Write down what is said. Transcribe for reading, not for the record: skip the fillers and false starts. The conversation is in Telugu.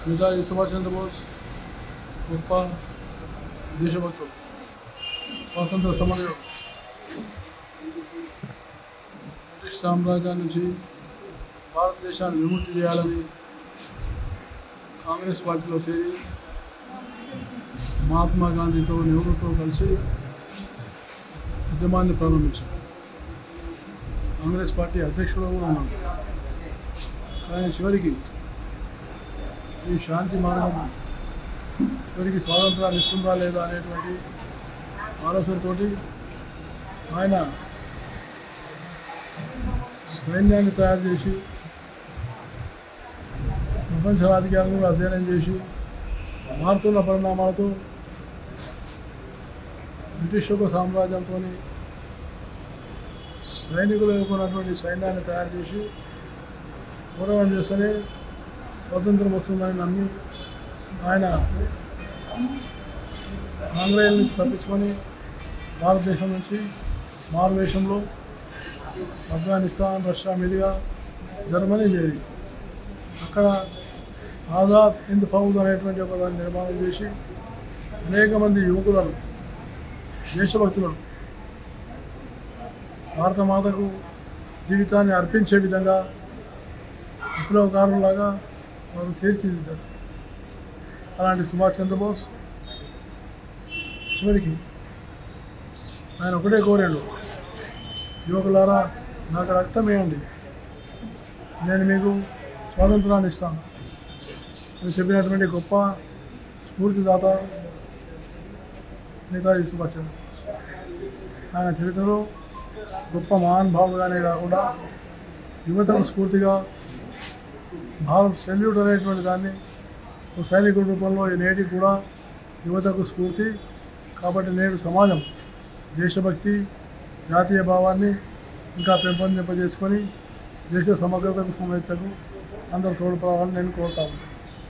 నేతాజీ సుభాష్ చంద్రబోస్ గొప్ప దేశభక్తుడు, స్వాతంత్ర సమరయోధుడు. బ్రిటిష్ సామ్రాజ్యం నుంచి భారతదేశాన్ని విముక్తి చేయాలని కాంగ్రెస్ పార్టీలో చేరి మహాత్మా గాంధీతో, నెహ్రూతో కలిసి ఉద్యమాన్ని ప్రారంభించారు. కాంగ్రెస్ పార్టీ అధ్యక్షుడు కూడా ఉన్నాడు. కానీ చివరికి ఈ శాంతి మార్గం చివరికి స్వాతంత్రాన్ని ఇస్తుందా లేదా అనేటువంటి ఆలోచనతో ఆయన సైన్యాన్ని తయారు చేసి ప్రపంచ రాజకీయాలను కూడా అధ్యయనం చేసి మారుతున్న పరిణామాలతో బ్రిటిష్ యొక్క సామ్రాజ్యంతో సైనికులు ఎదుర్కొన్నటువంటి సైన్యాన్ని తయారు చేసి పోరాటం చేస్తేనే స్వాతంత్రం వస్తుందని నమ్మి ఆయన ఆంగ్లేయుల నుంచి తప్పించుకొని భారతదేశం నుంచి మారువేషంలో ఆఫ్ఘనిస్తాన్, రష్యా మీదుగా జర్మనీ చేరి అక్కడ ఆజాద్ హింద్ ఫౌజ్ అనేటువంటి ఒక దాన్ని నిర్మాణం చేసి అనేక మంది యువకులను, దేశభక్తులను భారత మాతకు జీవితాన్ని అర్పించే విధంగా విప్లవకారులాగా వారు తీర్చిదిద్దారు. అలాంటి సుభాష్ చంద్రబోస్ చివరికి ఆయన ఒకటే కోరాడు, యువకులారా నాకు రక్తం వేయండి, నేను మీకు స్వాతంత్రాన్ని ఇస్తాను అని చెప్పినటువంటి గొప్ప స్ఫూర్తిదాత నేతాజీ సుభాష్ చంద్రబోస్. ఆయన చరిత్రలో గొప్ప మహానుభావుడుగానే కాకుండా యువతకు స్ఫూర్తిగా భారత్ సెల్యూట్ అనేటువంటి దాన్ని ఒక సైనికుడి రూపంలో నేటికి కూడా యువతకు స్ఫూర్తి. కాబట్టి నేడు సమాజం దేశభక్తి, జాతీయ భావాన్ని ఇంకా పెంపొందింపజేసుకొని దేశ సమగ్రతకు సమేతకు అందరూ తోడ్పడాలని నేను కోరుతాను.